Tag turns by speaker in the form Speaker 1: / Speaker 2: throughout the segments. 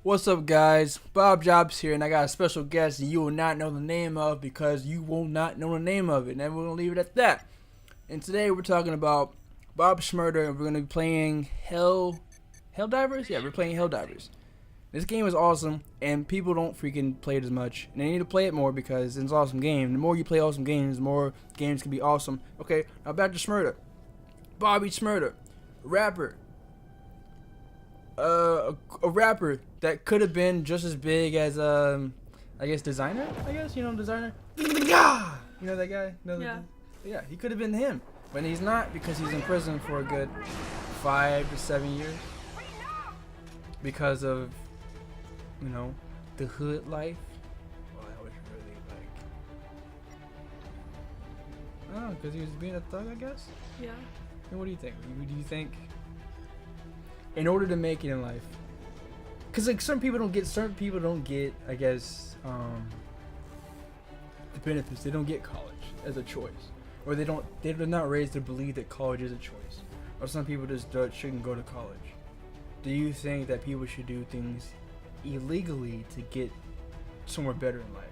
Speaker 1: What's up, guys? Bob Jobs here, and I got a special guest that you will not know the name of because you will not know the name of it, and we're gonna leave it at that. And today we're talking about Bob Shmurda, and we're gonna be playing Helldivers. Yeah, we're playing Helldivers. This game is awesome, and people don't freaking play it as much, and they need to play it more because it's an awesome game. The more you play awesome games, the more games can be awesome. Okay, now back to Smurda. Bobby Shmurda, rapper. A rapper that could have been just as big as I guess designer. I guess designer. You know that guy?
Speaker 2: Yeah.
Speaker 1: Yeah, he could have been him, but he's not because he's in prison for a good 5 to 7 years because of the hood life. Well, that was really like, oh, because he was being a thug, I guess.
Speaker 2: Yeah.
Speaker 1: And what do you think? Do you think, in order to make it in life, because like certain people don't get, I guess, the benefits. They don't get college as a choice, or they're not raised to believe that college is a choice, or some people just shouldn't go to college. Do you think that people should do things illegally to get somewhere better in life?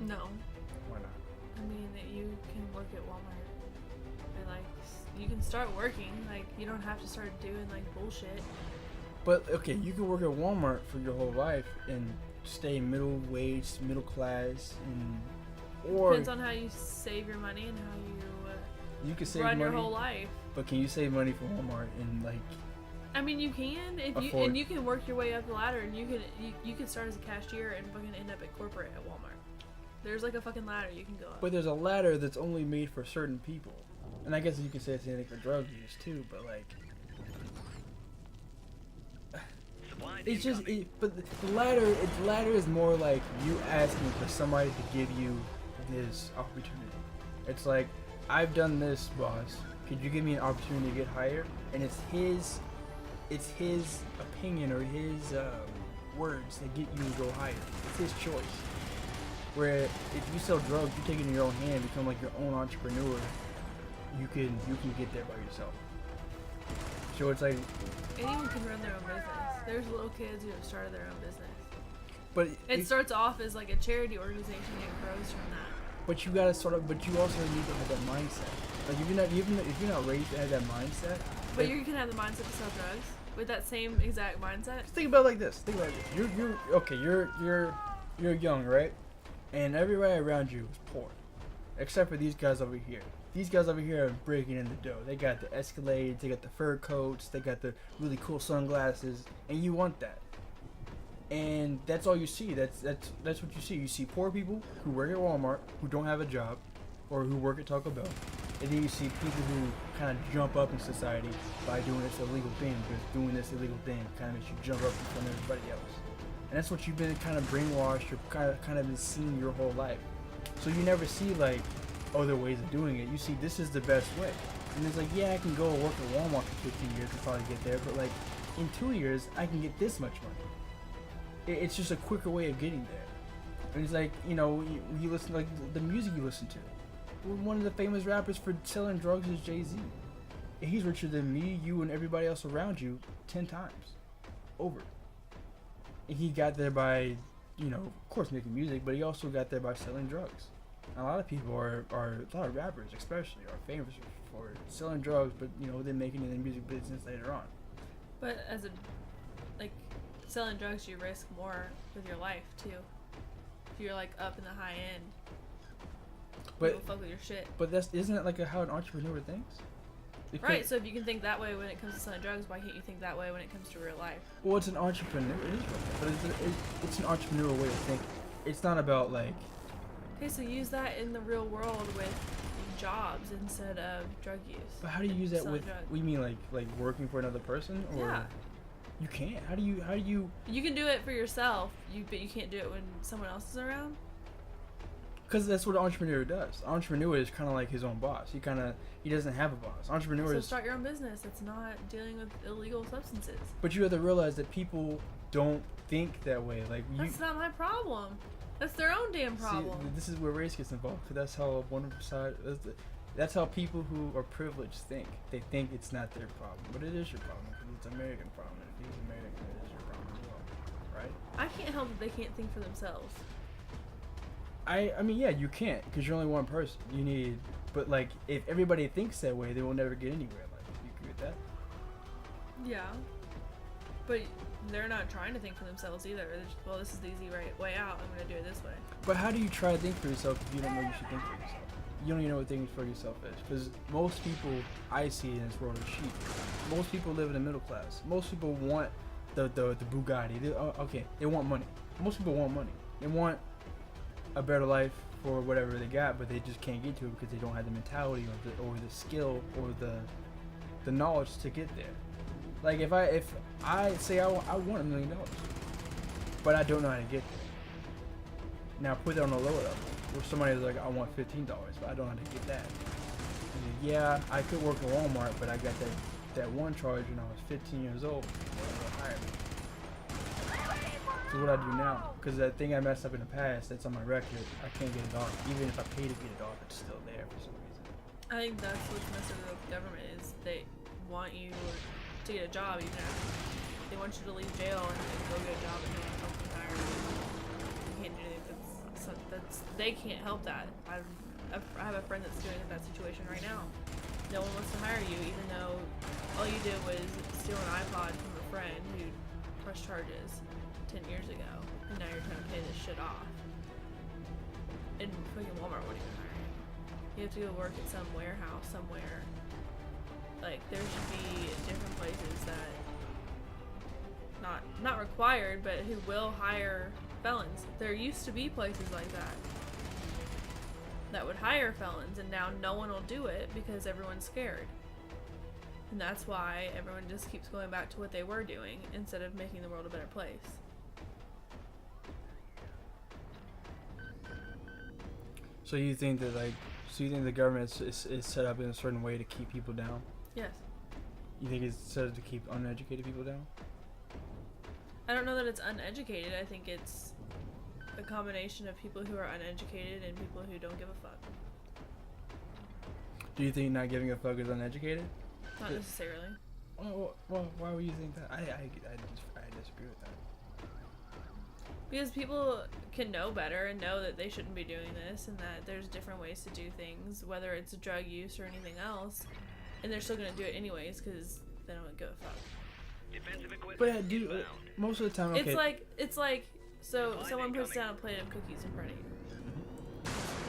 Speaker 2: No.
Speaker 1: Why not?
Speaker 2: I mean, you can work at Walmart. And, you can start working. You don't have to start doing, bullshit.
Speaker 1: But, okay, you can work at Walmart for your whole life and stay middle wage, middle class, or...
Speaker 2: Depends on how you save your money and how
Speaker 1: you can save
Speaker 2: run
Speaker 1: money,
Speaker 2: your whole life.
Speaker 1: But can you save money for Walmart and,
Speaker 2: I mean, you can, you can work your way up the ladder, and you can start as a cashier and fucking end up at corporate at Walmart. There's a fucking ladder you can go up.
Speaker 1: But there's a ladder that's only made for certain people, and I guess you can say it's anything for drug use too. But it's just, but the ladder is more like you asking for somebody to give you this opportunity. It's like, I've done this, boss. Could you give me an opportunity to get higher? And it's his opinion or his words that get you to go higher. It's his choice. Where if you sell drugs, you take it in your own hand, become like your own entrepreneur. You can get there by yourself. So it's like
Speaker 2: anyone can run their own business. There's little kids who have started their own business.
Speaker 1: But
Speaker 2: it starts off as a charity organization and grows from that.
Speaker 1: But you gotta but you also need to have that mindset. Like if you're not raised to have that mindset.
Speaker 2: But you can have the mindset to sell drugs with that same exact mindset.
Speaker 1: Just think about it like this. You're young, right? And everybody around you is poor, except for these guys over here. These guys over here are breaking in the dough. They got the Escalades, they got the fur coats, they got the really cool sunglasses, and you want that. And that's all you see. That's what you see. You see poor people who work at Walmart who don't have a job, or who work at Taco Bell. And then you see people who kind of jump up in society by doing this illegal thing, because doing this illegal thing kind of makes you jump up in front of everybody else. And that's what you've been kind of brainwashed or kind of been seeing your whole life. So you never see other ways of doing it. You see this is the best way. And it's yeah, I can go work at Walmart for 15 years and probably get there, but in 2 years I can get this much money. It's just a quicker way of getting there. And it's you listen to the music you listen to. One of the famous rappers for selling drugs is Jay-Z. He's richer than me, you, and everybody else around you 10 times over. And he got there by, of course making music, but he also got there by selling drugs. And a lot of people a lot of rappers especially are famous for selling drugs, but then making it in the music business later on.
Speaker 2: But as selling drugs, you risk more with your life too. If you're up in the high end, people fuck with your shit.
Speaker 1: But isn't it how an entrepreneur thinks?
Speaker 2: Right, so if you can think that way when it comes to selling drugs, why can't you think that way when it comes to real life?
Speaker 1: Well, it's an entrepreneur, but it's an entrepreneurial way of thinking. It's not about
Speaker 2: Okay, so use that in the real world with jobs instead of drug use.
Speaker 1: But how do you use that with?
Speaker 2: Drugs.
Speaker 1: What do you mean, like working for another person, or?
Speaker 2: Yeah.
Speaker 1: You can't. How do you? You
Speaker 2: can do it for yourself, but you can't do it when someone else is around.
Speaker 1: Because that's what an entrepreneur does. An entrepreneur is kind of like his own boss. He doesn't have a boss.
Speaker 2: So start your own business. It's not dealing with illegal substances.
Speaker 1: But you have to realize that people don't think that way.
Speaker 2: That's not my problem. That's their own damn problem.
Speaker 1: See, this is where race gets involved. Because that's how one side. That's how people who are privileged think. They think it's not their problem, but it is your problem. Because it's an American problem. If it's American, it is your problem.
Speaker 2: can't help that they can't think for themselves.
Speaker 1: I mean, yeah, you can't, because you're only one person. You need, but like, if everybody thinks that way, they will never get anywhere. Like, you agree with that?
Speaker 2: Yeah. But they're not trying to think for themselves either. They're just, well, this is the easy way out. I'm going to do it this way.
Speaker 1: But how do you try to think for yourself if you don't know you should think for yourself? You don't even know what thinking for yourself is. Because most people I see in this world are sheep. Most people live in the middle class. Most people want the Bugatti. They want money. Most people want money. They want a better life for whatever they got, but they just can't get to it because they don't have the mentality or the skill or the knowledge to get there. Like if I say I want $1 million, but I don't know how to get there. Now put it on a lower level, where somebody's like, I want $15, but I don't know how to get that. And yeah, I could work at Walmart, but I got that one charge when I was 15 years old. They'll hire me. So what I do now, because that thing I messed up in the past, that's on my record, I can't get it off. Even if I pay to get it off, it's still there for some reason.
Speaker 2: I think that's what's messed up with the government is they want you to get a job, even after they want you to leave jail and go get a job and they help you hire you. You can't do anything. They can't help that. I have a friend that's doing that situation right now. No one wants to hire you, even though all you did was steal an iPod from a friend who pressed charges 10 years ago, and now you're trying to pay this shit off. And fucking Walmart won't even hire you. You have to go work at some warehouse somewhere. Like, there should be different places that not required, but who will hire felons. There used to be places like that would hire felons, and now no one will do it because everyone's scared. And that's why everyone just keeps going back to what they were doing instead of making the world a better place.
Speaker 1: So you think that the government is set up in a certain way to keep people down?
Speaker 2: Yes.
Speaker 1: You think it's set up to keep uneducated people down?
Speaker 2: I don't know that it's uneducated. I think it's a combination of people who are uneducated and people who don't give a fuck.
Speaker 1: Do you think not giving a fuck is uneducated?
Speaker 2: Not necessarily.
Speaker 1: Well, why would you think that? I disagree with that.
Speaker 2: Because people can know better and know that they shouldn't be doing this and that there's different ways to do things, whether it's drug use or anything else, and they're still going to do it anyways because they don't give a fuck.
Speaker 1: But most of the time, okay.
Speaker 2: It's like, so someone puts down a plate of cookies in front of you.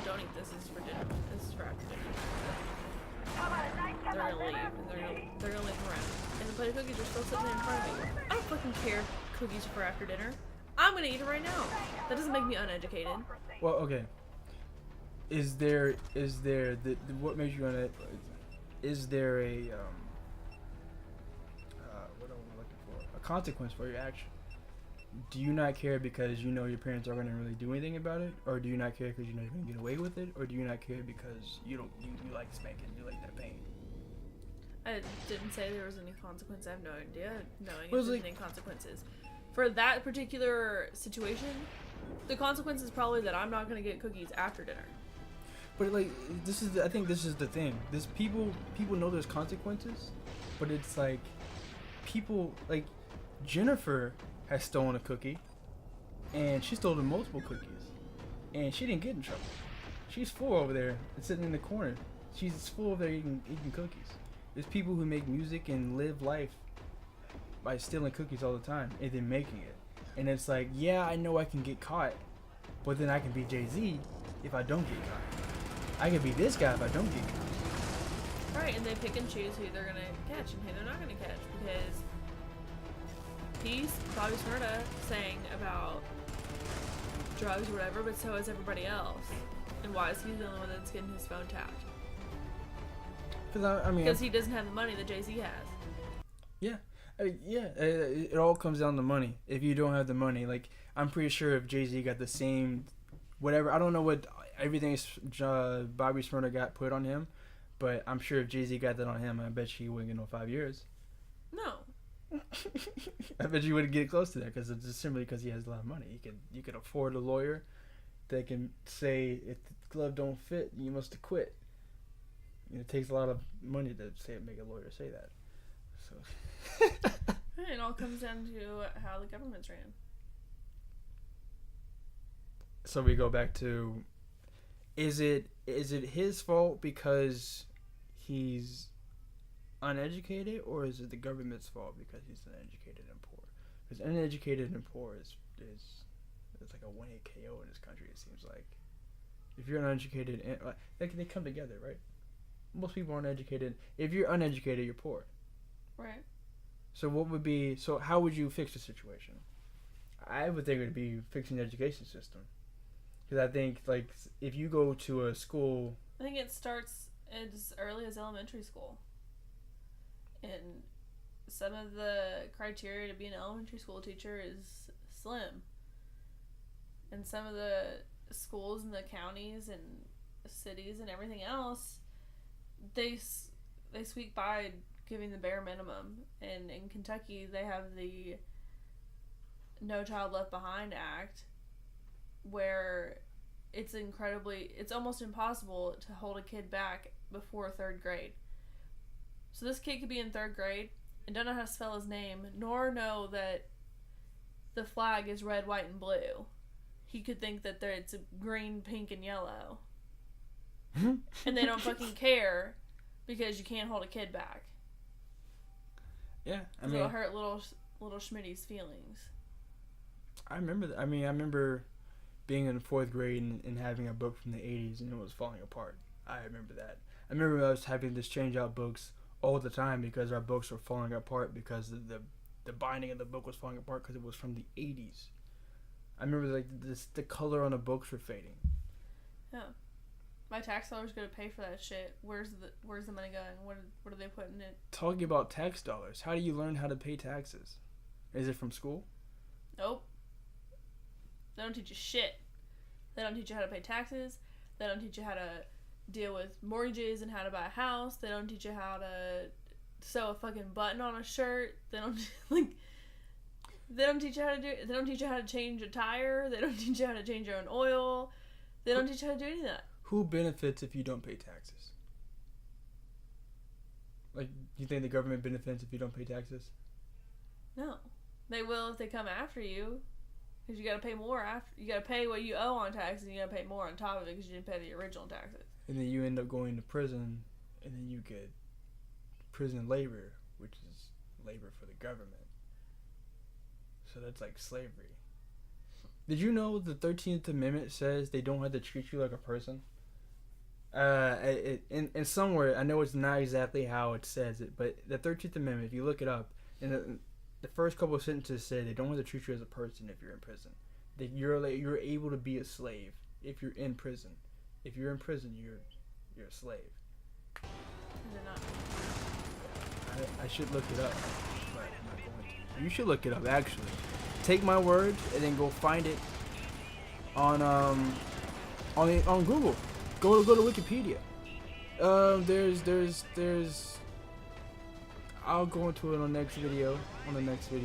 Speaker 2: Don't eat this. This is for dinner. This is for after dinner. They're gonna leave, and they're gonna leave around. And the plate of cookies are still sitting there in front of me. I don't fucking care if cookies are for after dinner. I'm gonna eat it right now. That doesn't make me uneducated.
Speaker 1: Well, okay. Is there what makes you is there a what am I looking for? A consequence for your action? Do you not care because you know your parents aren't gonna really do anything about it, or do you not care because you know you're gonna get away with it, or do you not care because you like spanking, you like that pain?
Speaker 2: I didn't say there was any consequence. I have no idea knowing if there's any consequences. For that particular situation, the consequence is probably that I'm not gonna get cookies after dinner.
Speaker 1: But like, I think this is the thing. People know there's consequences, but it's like, people like Jennifer has stolen a cookie, and she stole multiple cookies, and she didn't get in trouble. She's full over there, sitting in the corner. She's full over there eating cookies. There's people who make music and live life by stealing cookies all the time and then making it. And it's like, yeah, I know I can get caught, but then I can be Jay-Z if I don't get caught. I can be this guy if I don't get caught.
Speaker 2: Right, and they pick and choose who they're gonna catch and who they're not gonna catch, because he's Bobby Shmurda saying about drugs or whatever, but so is everybody else. And why is he the only one that's getting his phone tapped? Because he doesn't have the money that Jay-Z has.
Speaker 1: Yeah. It all comes down to money. If you don't have the money, like, I'm pretty sure if Jay-Z got the same, whatever, I don't know what everything Bobby Shmurda got put on him, but I'm sure if Jay-Z got that on him, I bet you he wouldn't get no 5 years.
Speaker 2: No.
Speaker 1: I bet you wouldn't get close to that, because it's just simply because he has a lot of money. You can afford a lawyer that can say, if the glove don't fit, you must quit. It takes a lot of money to make a lawyer say that. So.
Speaker 2: It all comes down to how the government's ran.
Speaker 1: So we go back to, is it his fault because he's uneducated, or is it the government's fault because he's uneducated and poor? Because uneducated and poor is it's like a 1-8 KO in this country. It seems like if you're uneducated and they come together, right? Most people aren't educated. If you're uneducated, you're poor.
Speaker 2: Right.
Speaker 1: So how would you fix the situation? I would think it would be fixing the education system. Because I think, like, if you go to a school...
Speaker 2: I think it starts as early as elementary school. And some of the criteria to be an elementary school teacher is slim. And some of the schools in the counties and cities and everything else, they squeak by giving the bare minimum. And in Kentucky, they have the No Child Left Behind Act, where it's almost impossible to hold a kid back before 3rd grade. So this kid could be in 3rd grade and don't know how to spell his name, nor know that the flag is red, white, and blue. He could think that it's green, pink, and yellow. And they don't fucking care because you can't hold a kid back.
Speaker 1: Yeah, I mean...
Speaker 2: It'll hurt little Schmitty's feelings.
Speaker 1: I remember that. I remember being in 4th grade and having a book from the 80s and it was falling apart. I remember that. I remember us having to change out books all the time because our books were falling apart because the binding of the book was falling apart because it was from the 80s. I remember the color on the books were fading.
Speaker 2: Yeah. My tax dollars going to pay for that shit. Where's the money going? What are they putting in it?
Speaker 1: Talking about tax dollars, how do you learn how to pay taxes? Is it from school?
Speaker 2: Nope. They don't teach you shit. They don't teach you how to pay taxes. They don't teach you how to deal with mortgages and how to buy a house. They don't teach you how to sew a fucking button on a shirt. They don't They don't teach you how to They don't teach you how to change a tire. They don't teach you how to change your own oil. They don't teach you how to do any of that.
Speaker 1: Who benefits if you don't pay taxes? Like, do you think the government benefits if you don't pay taxes?
Speaker 2: No, they will if they come after you. Because you got to pay more after. You got to pay what you owe on taxes, and you got to pay more on top of it because you didn't pay the original taxes.
Speaker 1: And then you end up going to prison, and then you get prison labor, which is labor for the government. So that's like slavery. Did you know the 13th Amendment says they don't have to treat you like a person? In somewhere, I know it's not exactly how it says it, but the 13th Amendment, if you look it up, and the first couple of sentences say they don't have to treat you as a person if you're in prison. That you're able to be a slave if you're in prison. If you're in prison, you're a slave.
Speaker 2: They're not.
Speaker 1: I should look it up, but I'm not going to. You should look it up, actually. Take my word and then go find it on Google. Go to Wikipedia. There's I'll go into it on the next video. I won't go into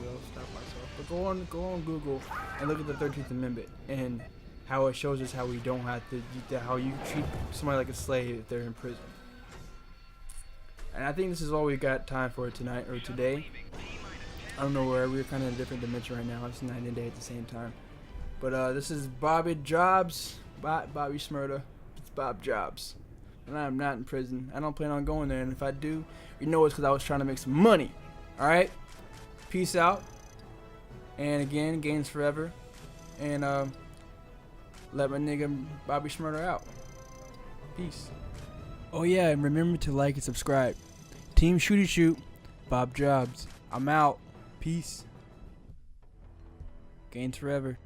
Speaker 1: it. I'll stop myself. But go on Google and look at the 13th Amendment and how it shows us how we don't have to, how you treat somebody like a slave if they're in prison. And I think this is all we got time for tonight or today. I don't know where we're kind of in a different dimension right now. It's night and day at the same time. But this is Bobby Shmurda. It's Bob Jobs. And I'm not in prison. I don't plan on going there. And if I do, you know it's because I was trying to make some money. Alright? Peace out. And again, gains forever. And let my nigga Bobby Shmurda out. Peace. Oh yeah, and remember to like and subscribe. Team SHOOTIE-SHOOT. Bob Jobs. I'm out. Peace. Gains forever.